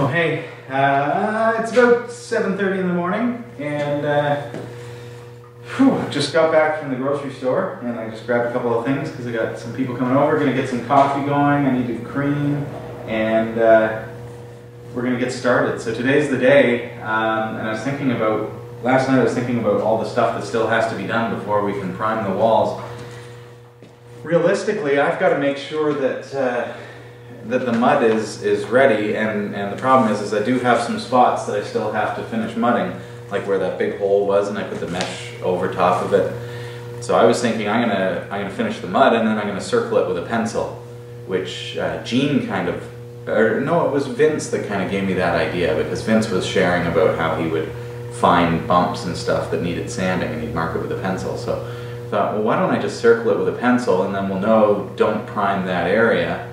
Oh hey, it's about 7:30 in the morning, and just got back from the grocery store, and I just grabbed a couple of things because I got some people coming over. Gonna get some coffee going. I needed cream, and we're gonna get started. So today's the day, and I was thinking about last night. I was thinking about all the stuff that still has to be done before we can prime the walls. Realistically, I've got to make sure that that the mud is ready, and the problem is I do have some spots that I still have to finish mudding, like where that big hole was, and I put the mesh over top of it. So I was thinking I'm gonna finish the mud, and then I'm gonna circle it with a pencil, which Gene kind of, or no, it was Vince that kind of gave me that idea, because Vince was sharing about how he would find bumps and stuff that needed sanding, and he'd mark it with a pencil. So I thought, well, why don't I just circle it with a pencil, and then we'll know don't prime that area.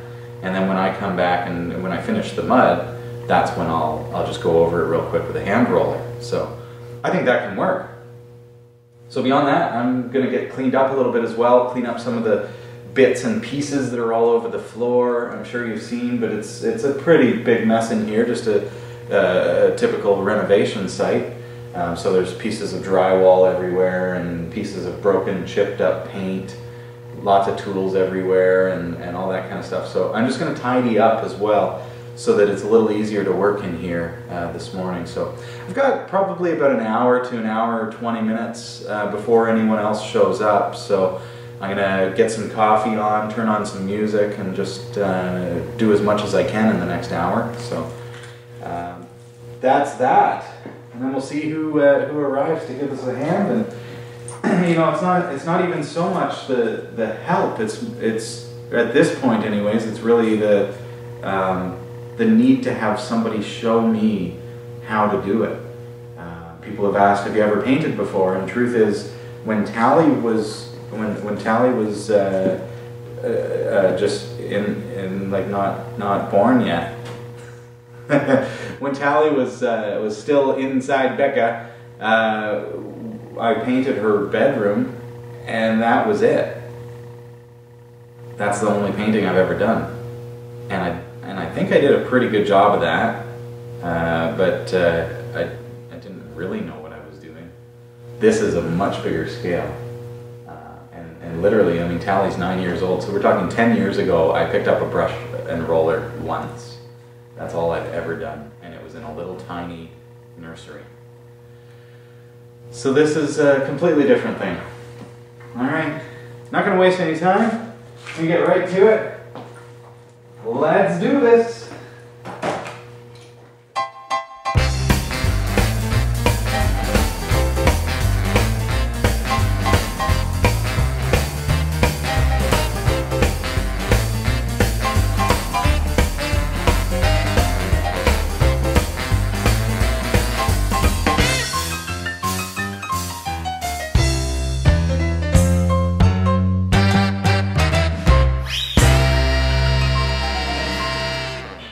And then when I come back and when I finish the mud, that's when I'll just go over it real quick with a hand roller. So I think that can work. So beyond that, I'm gonna get cleaned up a little bit as well, clean up some of the bits and pieces that are all over the floor. I'm sure you've seen, but it's a pretty big mess in here, just a typical renovation site. So there's pieces of drywall everywhere and pieces of broken, chipped up paint. Lots of tools everywhere and all that kind of stuff. So I'm just going to tidy up as well so that it's a little easier to work in here this morning. So I've got probably about an hour to an hour 20 minutes before anyone else shows up. So I'm going to get some coffee on, turn on some music, and just do as much as I can in the next hour. So that's that. And then we'll see who arrives to give us a hand. And you know, it's not even so much the help. It's at this point, anyways. It's really the need to have somebody show me how to do it. People have asked, "Have you ever painted before?" And the truth is, when Tally was just in like not born yet, when Tally was still inside Becca. I painted her bedroom, and that was it. That's the only painting I've ever done, and I think I did a pretty good job of that. But I didn't really know what I was doing. This is a much bigger scale, and literally, I mean, Tally's 9 years old, so we're talking 10 years ago. I picked up a brush and roller once. That's all I've ever done, and it was in a little tiny nursery. So this is a completely different thing. All right, not gonna waste any time. We get right to it. Let's do this.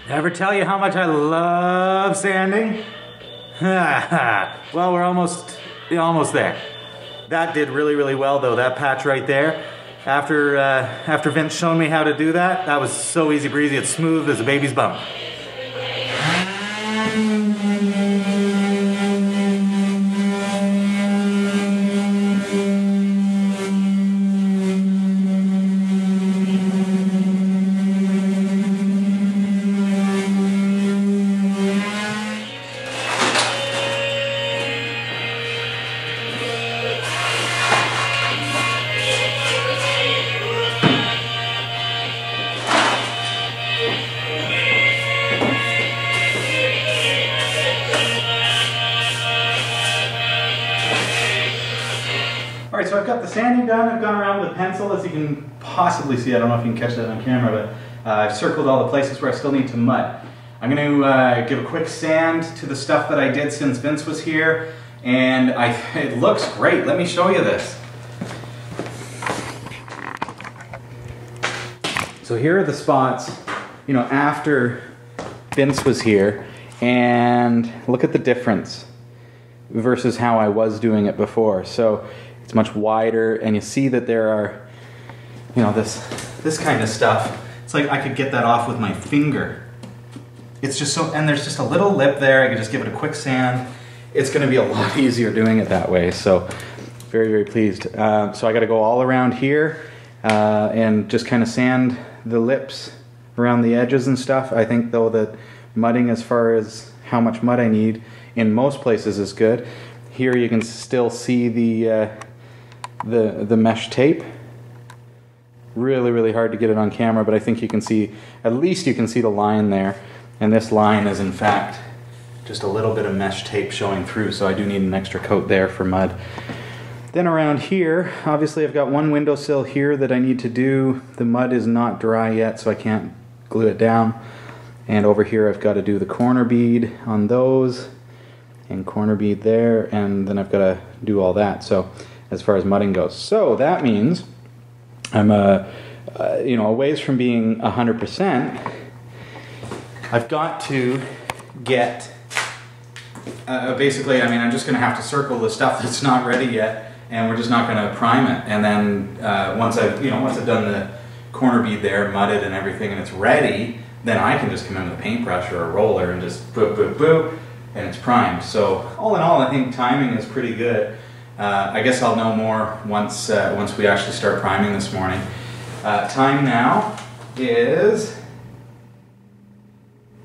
Ever tell you how much I love sanding? Well, we're almost there. That did really well though, that patch right there. After Vince showed me how to do that, that was so easy breezy, it's smooth as a baby's bum. Alright, so I've got the sanding done. I've gone around with a pencil, as you can possibly see. I don't know if you can catch that on camera, but I've circled all the places where I still need to mud. I'm going to give a quick sand to the stuff that I did since Vince was here, and it looks great. Let me show you this. So here are the spots, you know, after Vince was here, and look at the difference versus how I was doing it before. So it's much wider, and you see that there are, you know, this kind of stuff. It's like I could get that off with my finger. it's just so, and there's just a little lip there. I can just give it a quick sand. It's going to be a lot easier doing it that way. So very, very pleased. So I got to go all around here and just kind of sand the lips around the edges and stuff. I think though that mudding, as far as how much mud I need, in most places is good. Here you can still see the mesh tape. Really, really hard to get it on camera, but I think you can see, at least you can see the line there. And this line is in fact just a little bit of mesh tape showing through, so I do need an extra coat there for mud. Then around here, obviously I've got one windowsill here that I need to do. The mud is not dry yet, so I can't glue it down. And over here I've got to do the corner bead on those, and corner bead there, and then I've got to do all that. So as far as mudding goes, so that means I'm you know, a ways from being 100%. I've got to get basically, I mean, I'm just going to have to circle the stuff that's not ready yet, and we're just not going to prime it. And then once I've done the corner bead there, mudded and everything, and it's ready, then I can just come in with a paintbrush or a roller and just boop, boop, boop, and it's primed. So all in all, I think timing is pretty good. I guess I'll know more once we actually start priming this morning. Time now is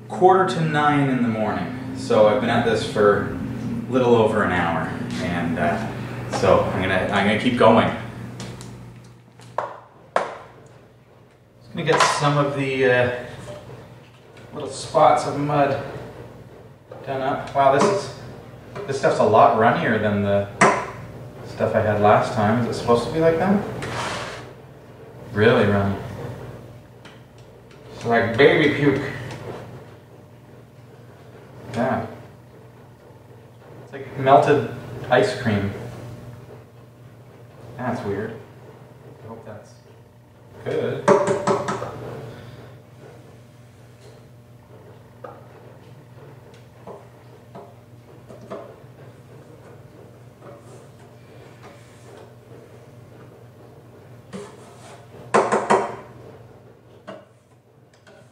8:45 in the morning. So I've been at this for a little over an hour, and so I'm gonna keep going. Just gonna get some of the little spots of mud done up. Wow, this stuff's a lot runnier than the stuff I had last time. Is it supposed to be like that? Really runny. It's like baby puke. Yeah. It's like melted ice cream. That's weird. I hope that's good.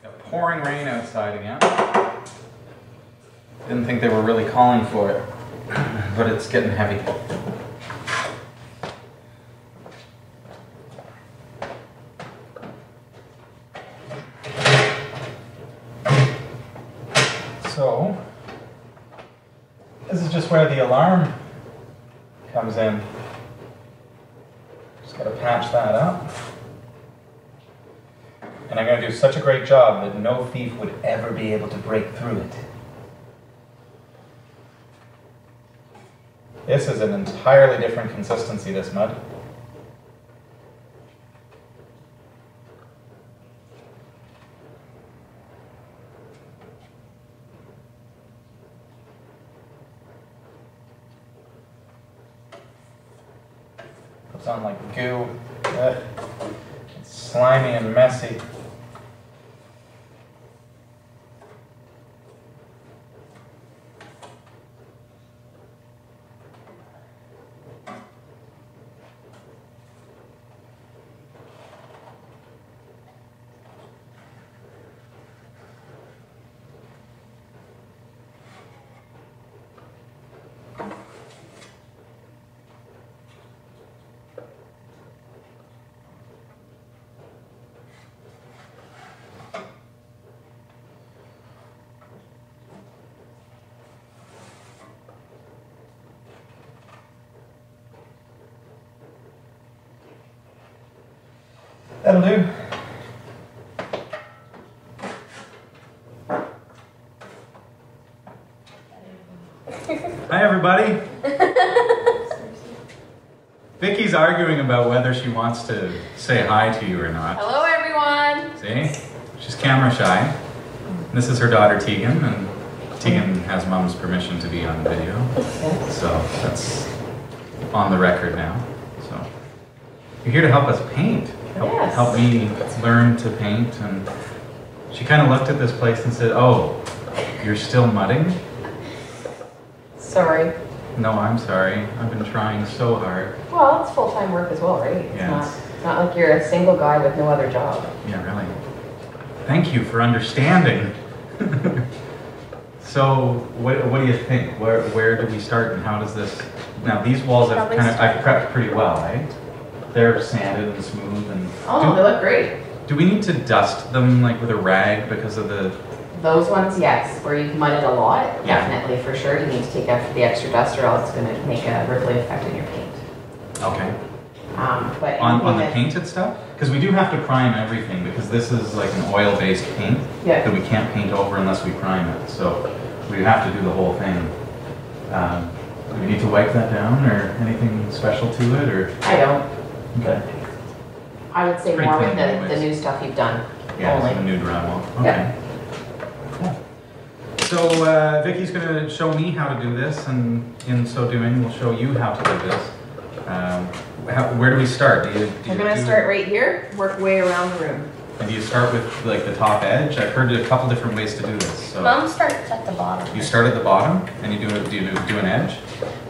Got pouring rain outside again. Didn't think they were really calling for it, but it's getting heavy. So, this is just where the alarm comes in. Just gotta patch that up. And I'm gonna do such a great job that no thief would ever be able to break through it. This is an entirely different consistency, this mud. Puts on like goo. It's slimy and messy. That'll do. Hi everybody. Vicky's arguing about whether she wants to say hi to you or not. Hello everyone. See? She's camera shy. This is her daughter Tegan, and Tegan has mom's permission to be on video. So that's on the record now. So you're here to help us paint. Help me learn to paint. And she kind of looked at this place and said, "Oh, you're still mudding?" Sorry. No, I'm sorry. I've been trying so hard. Well, it's full-time work as well, right? Yeah, It's not like you're a single guy with no other job. Yeah, really. Thank you for understanding. So what do you think? Where do we start and how does this? Now these walls I've prepped pretty well, right? They're sanded and smooth and. Oh, they look great. Do we need to dust them like with a rag because of the? Those ones, yes, where you've mudded a lot, Yeah. definitely for sure. You need to take out the extra dust, or else it's going to make a rippling effect in your paint. Okay. But On the anything painted stuff? Because we do have to prime everything because this is like an oil-based paint Yeah. that we can't paint over unless we prime it. So we have to do the whole thing. Do we need to wipe that down or anything special to it or? I don't. Okay. I would say Pretty more with clean the anyways. new stuff you've done. Yeah, only. it's a new drywall. Okay. Yeah. Cool. So Vicky's going to show me how to do this, and in so doing, we'll show you how to do this. Where do we start? We're going to start right here, work way around the room. And do you start with like the top edge? I've heard a couple different ways to do this. So Mom starts at the bottom. you start at the bottom, and you do an edge.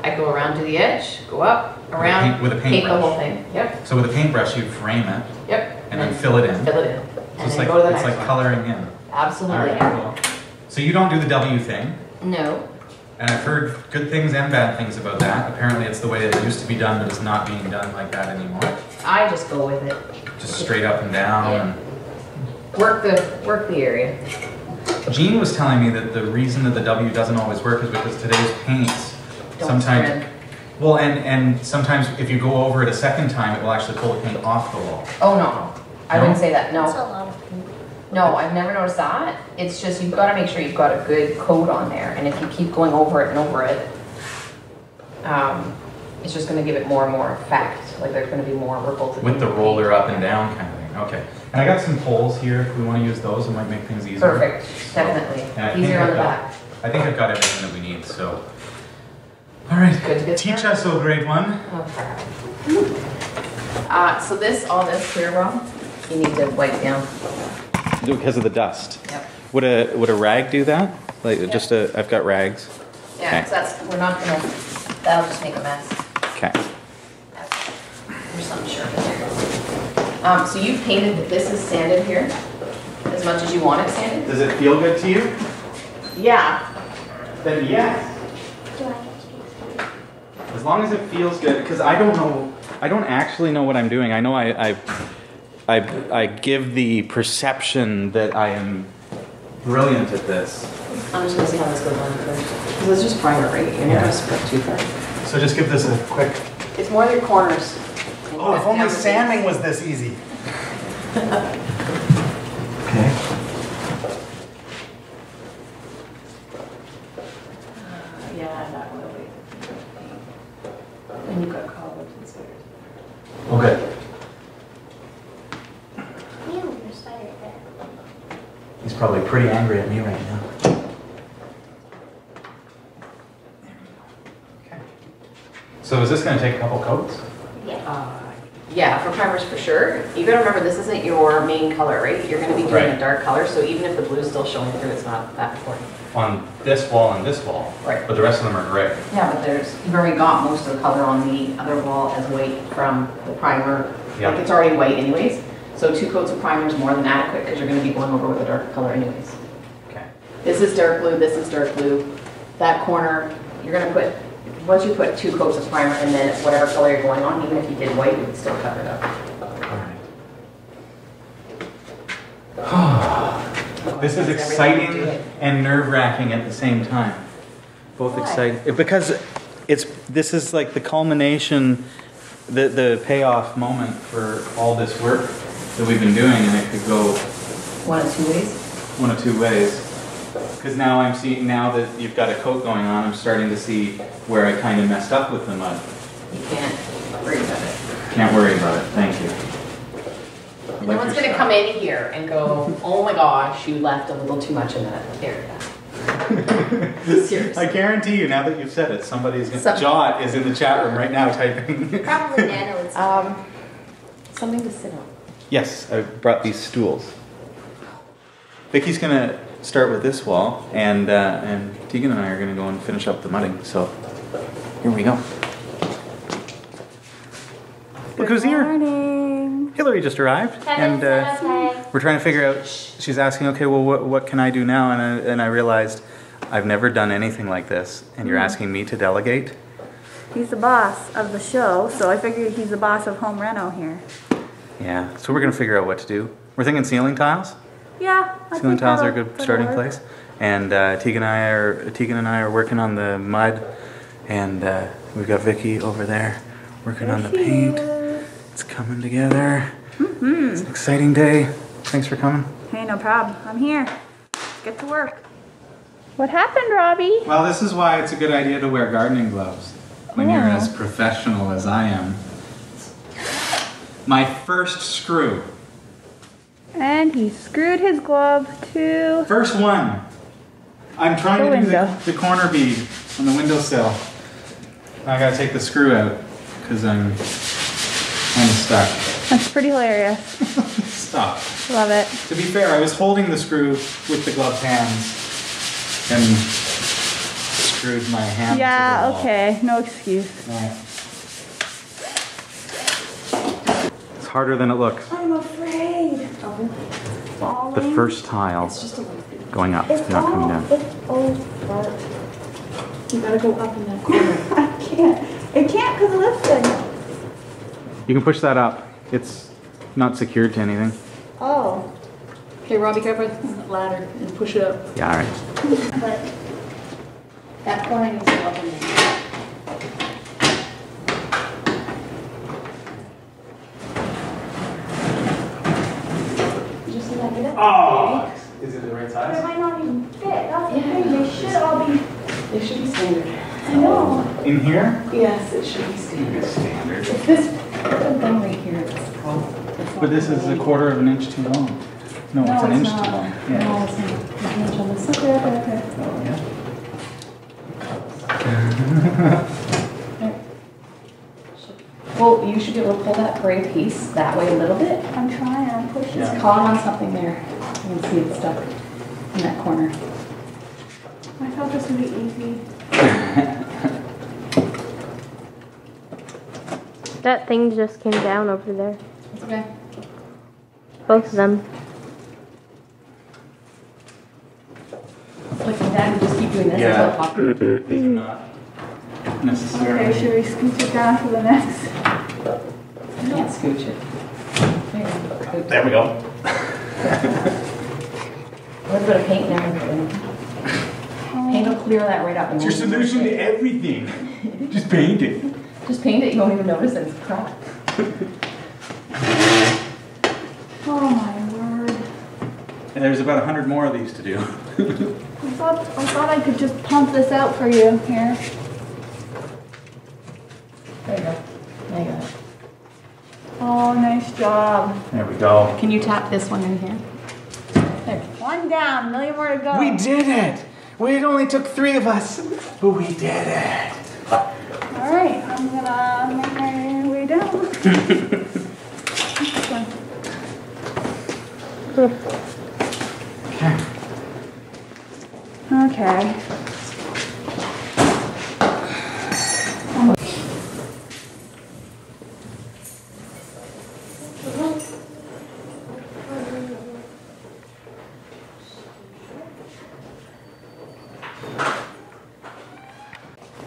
I go around to the edge, go up, around, With a paint the paintbrush. whole thing. Yep, So with a paintbrush, you frame it yep. and then fill it in. Fill it in. So And it's then like go to the it's next like one. coloring in. Absolutely. All right, cool. So you don't do the W thing, No. and I've heard good things and bad things about that. Apparently, it's the way it used to be done, but it's not being done like that anymore. I just go with it. Just straight up and down. Yeah. Work the area. And Jean was telling me that the reason that the W doesn't always work is because today's paints Don't sometimes. spread. Well, and sometimes if you go over it a second time, it will actually pull the paint off the wall. Oh, no. I No? wouldn't say that, That's a no. lot of paint. No, I've never noticed that. It's just you've got to make sure you've got a good coat on there. And if you keep going over it and over it, it's just going to give it more and more effect. Like there's going to be more ripples. With the roller up and down kind of thing. Okay. And I got some poles here. If we want to use those, it might make things easier. Perfect, So, definitely. and I think Easier on I've the got- back. I think I've got everything that we need, so. All right. Good to get Teach started. us, oh great one. Oh, crap. So all this clear, Rob, you need to wipe down. Because of the dust. Yep. Would a rag do that? Like just I've got rags. Yeah, Okay. 'cause we're not gonna, that'll just make a mess. Okay. There's something sharp in there. So you've painted, this is sanded here, as much as you want it sanded? Does it feel good to you? Yeah. Then yes. Do I get to do As long as it feels good, because I don't actually know what I'm doing. I know I give the perception that I am brilliant at this. I'm just gonna see how this goes on first. Because it's just primer, right? You're not Yeah. gonna spread too far. So just give this a quick. It's more your corners. Oh, if only sanding was this easy. Okay. Yeah, that will be. And you've got cobwebs and spiders. Oh, good. Ew, there's spider there. He's probably pretty angry at me right now. Okay. So is this going to take a couple coats? Yeah. Yeah, for primers for sure. You gotta remember, this isn't your main color, right? You're gonna be doing Right. a dark color, so even if the blue's still showing through, it's not that important. On this wall and this wall. Right. But the rest of them are gray. Yeah, but you've already got most of the color on the other wall as white from the primer. Yeah. Like it's already white anyways. So 2 coats of primer is more than adequate because you're gonna be going over with a darker color anyways. Okay. This is dark blue, this is dark blue. That corner, you're gonna put, once you put 2 coats of primer and then whatever color you're going on, even if you did white, it would still cover it up. This is exciting and nerve-wracking at the same time. Both Why? exciting because this is like the culmination, the payoff moment for all this work that we've been doing, and it could go One of 2 ways. one of 2 ways. Because now I'm seeing, now that you've got a coat going on, I'm starting to see where I kind of messed up with the mud. You can't worry about it. Can't worry about it. Thank you. I No like one's your gonna style. come in here and go, oh my gosh, you left a little too much in that area. Seriously. I guarantee you, now that you've said it, somebody's gonna. Some- Jot is in the chat room right now typing. Probably Nana would say. Something to sit on. Yes, I brought these stools. Vicky's gonna start with this wall, and Tegan and I are gonna go and finish up the mudding. So here we go. Look who's here! Morning. Hillary just arrived, and okay. we're trying to figure out. She's asking, okay, well, what can I do now? And I realized I've never done anything like this, and you're asking me to delegate? He's the boss of the show, so I figured he's the boss of home reno here. Yeah, so we're gonna figure out what to do. We're thinking ceiling tiles. Yeah, I Ceiling think tiles are a that'll- good that'll starting work. place. And Tegan and I are working on the mud, and we've got Vicky over there working on the There she paint. is. It's coming together. It's an exciting day. Thanks for coming. Hey, no problem. I'm here. Let's get to work. What happened, Robbie? Well, this is why it's a good idea to wear gardening gloves when you're as professional as I am. My first screw. And he screwed his glove to... First one. I'm trying The to do window. the corner bead on the windowsill. Now I gotta take the screw out because I'm kind of stuck. That's pretty hilarious. Stop. Love it. To be fair, I was holding the screw with the gloved hands and screwed my hand. Yeah, to the wall. okay. No excuse. Right. It's harder than it looks. I'm afraid of falling. The first tile going up, not coming down. It's over. You gotta go up in that corner. I can't. I can't because of this thing. You can push that up. It's not secured to anything. Oh. Okay, Robbie, go over the ladder and push it up. Yeah, all right. But that corner needs to go up in there. Just let it up. Oh! Is it the right It size? might not even fit. That's the thing. They should all be. It should be standard. I know. In here? Yes, it should be standard. It's standard. It's this thing right here that's the problem. It's not But this is a really- quarter of an inch too long. No, it's an inch not. too long. No, Yeah. it's not. It's an inch on this. Okay, okay, okay. Oh, yeah. Well, you should be able to pull that gray piece that way a little bit. I'm trying. I'm pushing. It's caught on something there. You can see it's stuck in that corner. I thought this would be easy. That thing just came down over there. It's okay. Both of them. Like my dad would just keep doing this Yeah. until it popped. These are not necessarily. Okay, should we scoot it down to the next? You can't scooch it. There you go. There we go. A little bit of paint and everything. Paint will clear that right up. And It's your solution to everything. Just paint it. Just paint it, you won't even notice that it's cracked. Oh my word. And there's about 100 more of these to do. I thought I could just pump this out for you here. There you go. There you go. Oh, nice job. There we go. Can you tap this one in here? There. One down, million more to go. We did it! It only took 3 of us, but we did it. All right, I'm gonna make my way down. Okay.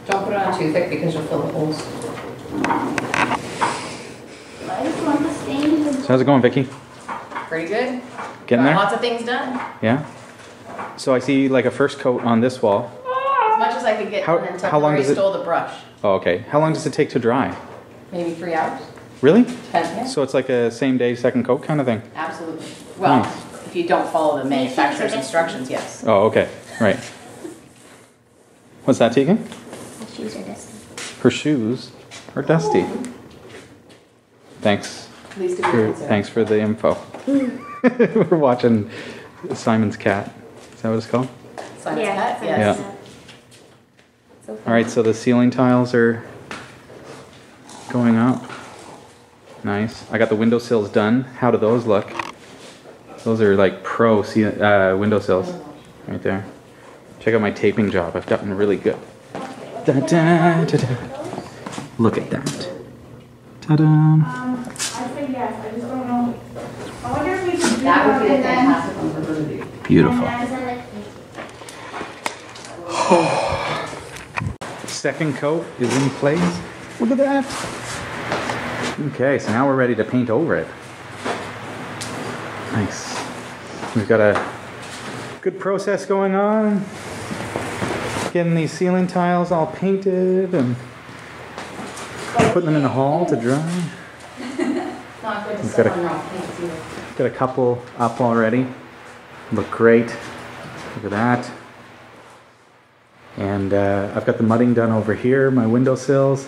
Don't put it on too thick because you'll fill the holes. I just want the stains. So how's it going, Vicky? Pretty good. Getting Got there? lots of things done. Yeah? So I see like a first coat on this wall. As much as I could get How- done until how long Mary does it- stole the brush. Oh, okay. How long does it take to dry? Maybe 3 hours. Really? Depends, yeah. So it's like a same day, second coat kind of thing? Absolutely. Well, Nice. if you don't follow the manufacturer's instructions, yes. Oh, okay. Right. What's that, Tegan? My shoes are dusty. Her shoes are dusty. Thanks. Please do your answer. Thanks for the info. We're watching Simon's Cat. Is that what it's called? Simon's Yeah, cat, Simon's yes. Yeah. cat. So All right, so the ceiling tiles are going up. Nice. I got the windowsills done. How do those look? Those are like pro windowsills right there. Check out my taping job. I've gotten really good. Da, da, da, da. Look at that. Ta-da. I say yes, I just don't know. I wonder if we could do That would be a and then- fantastic one for her to do. Beautiful. and Is then- that like second coat is in place. Look at that. Okay, so now we're ready to paint over it. Nice. We've got a good process going on. Getting these ceiling tiles all painted and putting them in the hall to dry. Not good to We've sit got a- on raw paint either. Got a couple up already. Look great. Look at that. And I've got the mudding done over here, my windowsills,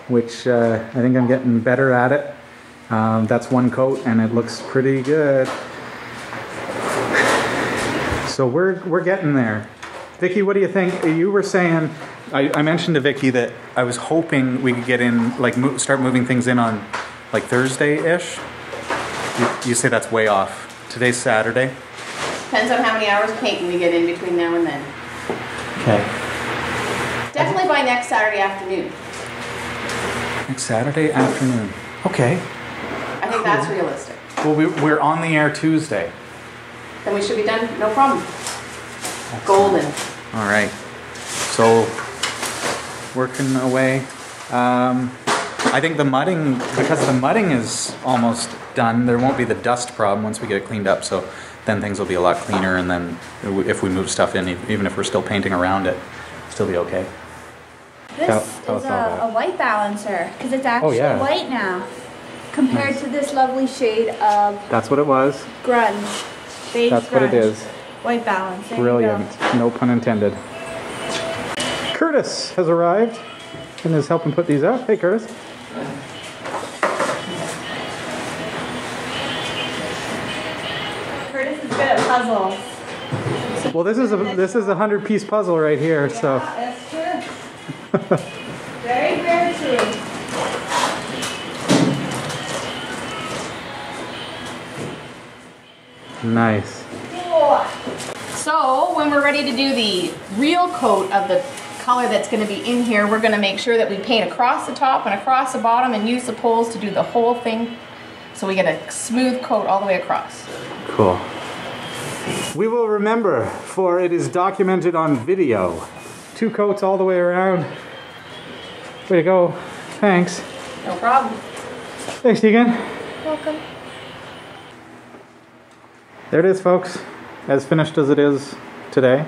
which I think I'm getting better at it. That's one coat and it looks pretty good. So we're getting there. Vicky, what do you think? You were saying, I mentioned to Vicky that I was hoping we could get in, like start moving things in on like Thursday-ish. You say that's way off. Today's Saturday. Depends on how many hours of painting we get in between now and then. Okay. Definitely by next Saturday afternoon. Next Saturday afternoon. Okay. I think that's realistic. Well, we're on the air Tuesday. Then we should be done, no problem. Golden. All right. So, working away. I think the mudding, because the mudding is almost done, there won't be the dust problem once we get it cleaned up. So then things will be a lot cleaner, and then if we move stuff in, even if we're still painting around it, still be okay. This Tell is us all about a white balancer because it's actually yeah. white now compared to this lovely shade of That's what it was. grunge. Beige That's what it grunge. is. White balance. There you Brilliant. go. No pun intended. Curtis has arrived and is helping put these up. Hey, Curtis. Curtis is good at puzzles. Well, this is a 100-piece puzzle right here. So That's true. Very, very true. nice. So when we're ready to do the real coat of the color that's going to be in here, we're going to make sure that we paint across the top and across the bottom and use the poles to do the whole thing so we get a smooth coat all the way across. Cool. We will remember, for it is documented on video. 2 coats all the way around. Way to go. Thanks. No problem. Thanks, Tegan. Welcome. There it is, folks. As finished as it is today.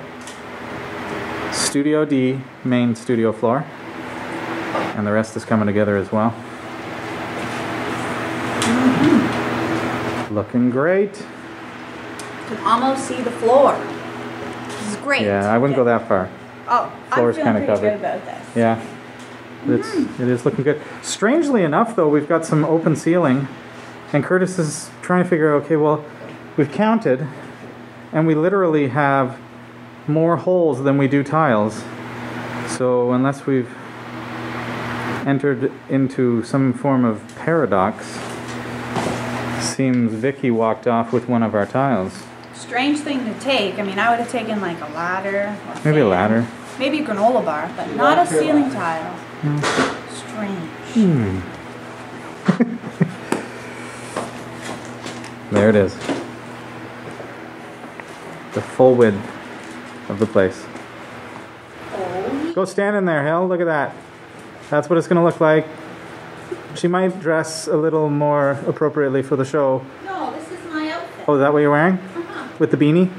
Studio D, main studio floor. And the rest is coming together as well. Looking great. You can almost see the floor. This is great. Yeah, I wouldn't go that far. Oh, Floor's I'm feeling kinda pretty covered. good about this. Yeah. It is looking good. Strangely enough, though, we've got some open ceiling. And Curtis is trying to figure out, okay, well, we've counted. And we literally have more holes than we do tiles. So unless we've entered into some form of paradox, seems Vicky walked off with one of our tiles. Strange thing to take. I mean, I would have taken like a ladder. Or Maybe a fan. ladder. Maybe a granola bar, but not a ceiling tile. Strange. There it is. The full width of the place. Go stand in there, Hill. Look at that. That's what it's going to look like. She might dress a little more appropriately for the show. No, this is my outfit. Oh, is that what you're wearing? Uh-huh. With the beanie?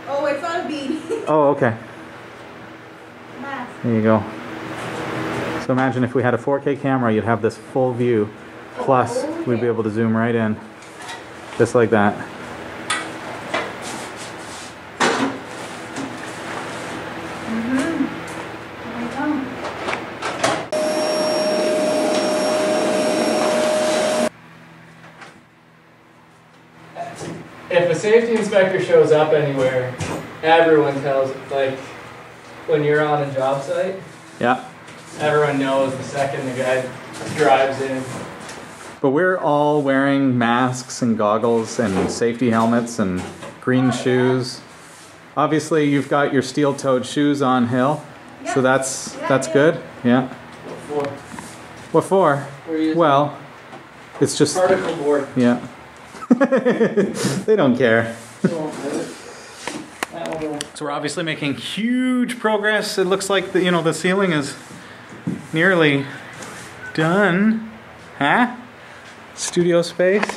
Oh, it's not a beanie. Oh, okay. Mask. There you go. So imagine if we had a 4K camera, you'd have this full view. Plus, we'd be able to zoom right in. Just like that. If a safety inspector shows up anywhere, everyone tells, like, when you're on a job site, Yeah. everyone knows the second the guy drives in. But we're all wearing masks and goggles and safety helmets and green shoes. Obviously, you've got your steel-toed shoes on, Hill. So that's good. Yeah. For What for? we're using Well, it's just particle board. yeah. They don't care. That one will. So we're obviously making huge progress. It looks like the ceiling is nearly done. Huh? Studio space.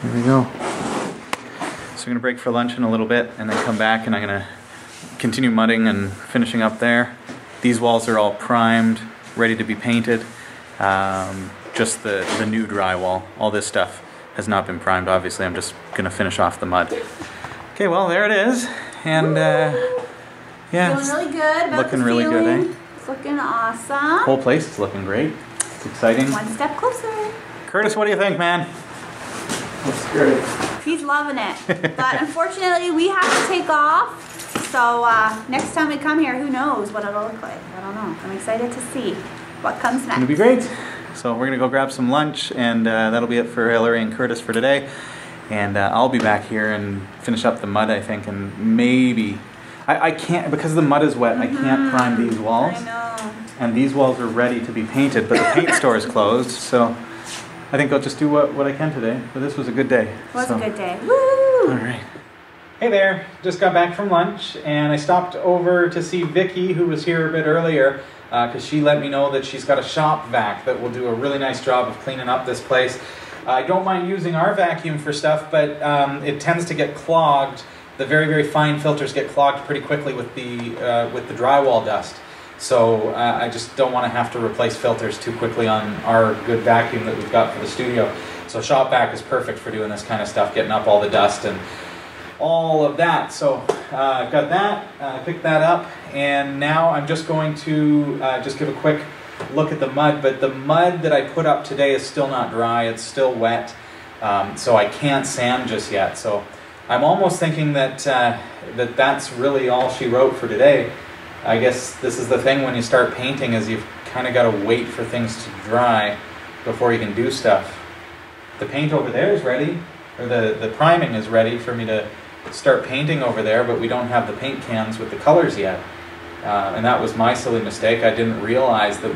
Here we go. So we're gonna break for lunch in a little bit and then come back and I'm gonna continue mudding and finishing up there. These walls are all primed, ready to be painted. Just the new drywall. All this stuff has not been primed, obviously. I'm just gonna finish off the mud. Okay, well, there it is. And yeah, Feeling really good about looking the really good, ceiling. eh? It's looking awesome. Whole place is looking great. It's exciting. One step closer. Curtis, what do you think, man? That's great. He's loving it. But unfortunately, we have to take off. So next time we come here, who knows what it'll look like. I don't know. I'm excited to see what comes next. It'll be great. So we're gonna go grab some lunch and that'll be it for Hillary and Curtis for today. And I'll be back here and finish up the mud, I think, and maybe, I can't, because the mud is wet, I can't prime these walls. I know. And these walls are ready to be painted, but the paint store is closed, so I think I'll just do what I can today. But this was a good day. It was so. a good day. Woo! All right. Hey there, just got back from lunch and I stopped over to see Vicky, who was here a bit earlier, because she let me know that she's got a shop vac that will do a really nice job of cleaning up this place. I don't mind using our vacuum for stuff, but it tends to get clogged. The very, very fine filters get clogged pretty quickly with the drywall dust. So I just don't want to have to replace filters too quickly on our good vacuum that we've got for the studio. So shop vac is perfect for doing this kind of stuff, getting up all the dust and all of that. So I've got that, picked that up, and now I'm just going to just give a quick look at the mud. But the mud that I put up today is still not dry, it's still wet, so I can't sand just yet. So I'm almost thinking that that's really all she wrote for today. I guess this is the thing when you start painting, is you've kind of got to wait for things to dry before you can do stuff. The paint over there is ready, or the priming is ready for me to start painting over there, but we don't have the paint cans with the colors yet. And that was my silly mistake. I didn't realize that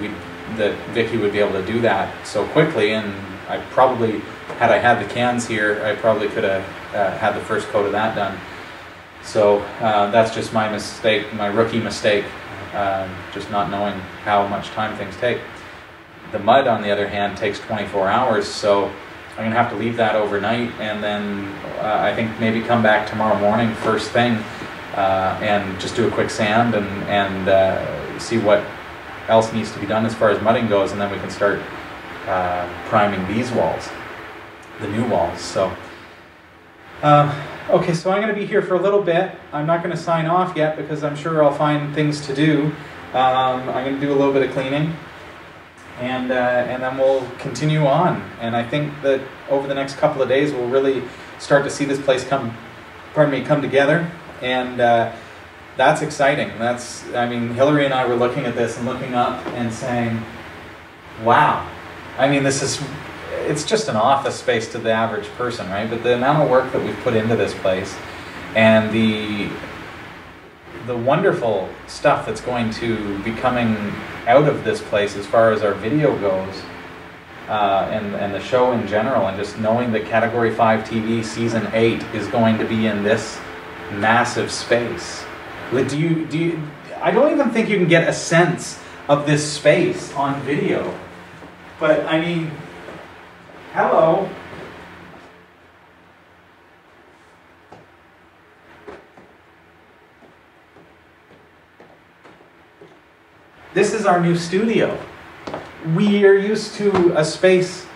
Vicky would be able to do that so quickly, and I probably, had I had the cans here, I probably could have had the first coat of that done. So that's just my mistake, my rookie mistake, just not knowing how much time things take. The mud, on the other hand, takes 24 hours, so I'm going to have to leave that overnight, and then I think maybe come back tomorrow morning first thing and just do a quick sand and see what else needs to be done as far as mudding goes, and then we can start priming these walls, the new walls. So okay, so I'm going to be here for a little bit. I'm not going to sign off yet because I'm sure I'll find things to do. I'm going to do a little bit of cleaning, and then we'll continue on. And I think that over the next couple of days we'll really start to see this place come together, and that's exciting. I mean, Hillary and I were looking at this and looking up and saying, wow. I mean, it's just an office space to the average person, right? But the amount of work that we've put into this place, and the wonderful stuff that's going to be coming out of this place as far as our video goes, and the show in general, and just knowing that Category 5 TV Season 8 is going to be in this massive space. I don't even think you can get a sense of this space on video. But I mean, hello. This is our new studio. We are used to a space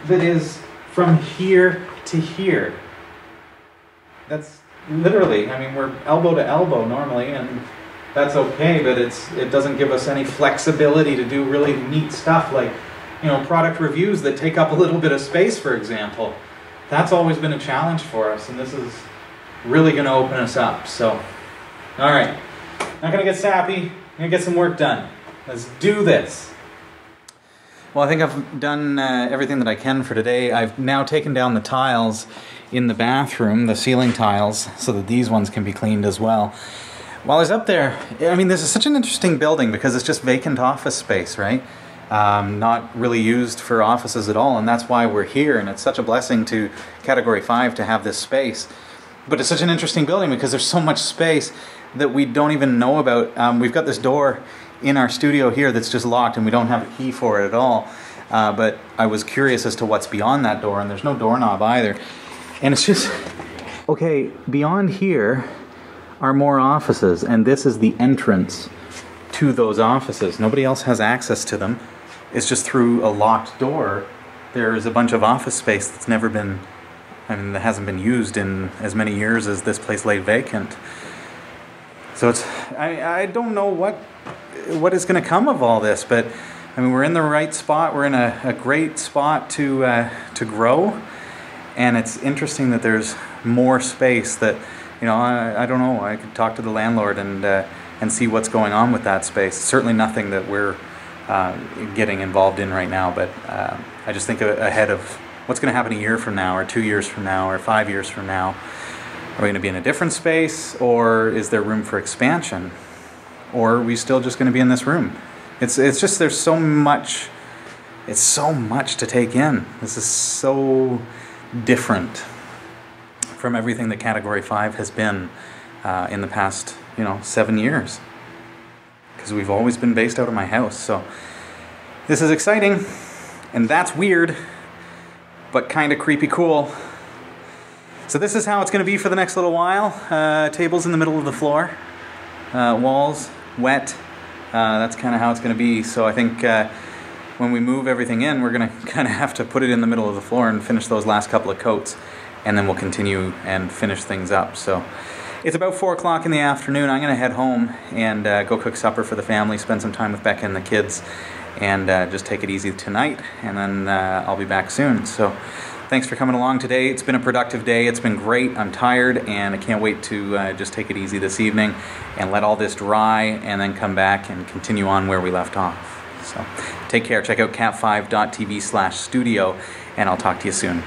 that is from here to here. That's literally, I mean, we're elbow to elbow normally, and that's okay, but it doesn't give us any flexibility to do really neat stuff like, you know, product reviews that take up a little bit of space, for example. That's always been a challenge for us, and this is really going to open us up. So, all right, not going to get sappy. I'm going to get some work done. Let's do this. Well, I think I've done everything that I can for today. I've now taken down the tiles in the bathroom, the ceiling tiles, so that these ones can be cleaned as well. While I was up there, I mean, this is such an interesting building because it's just vacant office space, right? not really used for offices at all, and that's why we're here. And it's such a blessing to Category 5 to have this space. But it's such an interesting building because there's so much space that we don't even know about. We've got this door in our studio here that's just locked, and we don't have a key for it at all. But I was curious as to what's beyond that door, and there's no doorknob either. And it's just, okay, beyond here are more offices, and this is the entrance to those offices. Nobody else has access to them. It's just through a locked door. There's a bunch of office space that's never been, that hasn't been used in as many years as this place lay vacant. So it's, I don't know what is going to come of all this, but I mean, we're in the right spot. We're in a great spot to grow, and it's interesting that there's more space that, you know, I don't know. I could talk to the landlord and see what's going on with that space. Certainly nothing that we're getting involved in right now, but I just think ahead of what's going to happen a year from now, or 2 years from now, or 5 years from now. Are we going to be in a different space, or is there room for expansion? Or are we still just going to be in this room? It's just, there's so much, it's so much to take in. This is so different from everything that Category 5 has been in the past, 7 years. Because we've always been based out of my house. So this is exciting, and that's weird, but kind of creepy cool. So this is how it's going to be for the next little while. Tables in the middle of the floor, walls wet. That's kind of how it's going to be. So I think when we move everything in, we're going to kind of have to put it in the middle of the floor and finish those last couple of coats, and then we'll continue and finish things up. So it's about 4 o'clock in the afternoon. I'm going to head home and go cook supper for the family, spend some time with Becca and the kids, and just take it easy tonight, and then I'll be back soon. So thanks for coming along today. It's been a productive day. It's been great. I'm tired, and I can't wait to just take it easy this evening and let all this dry, and then come back and continue on where we left off. So take care. Check out cat5.tv/studio, and I'll talk to you soon.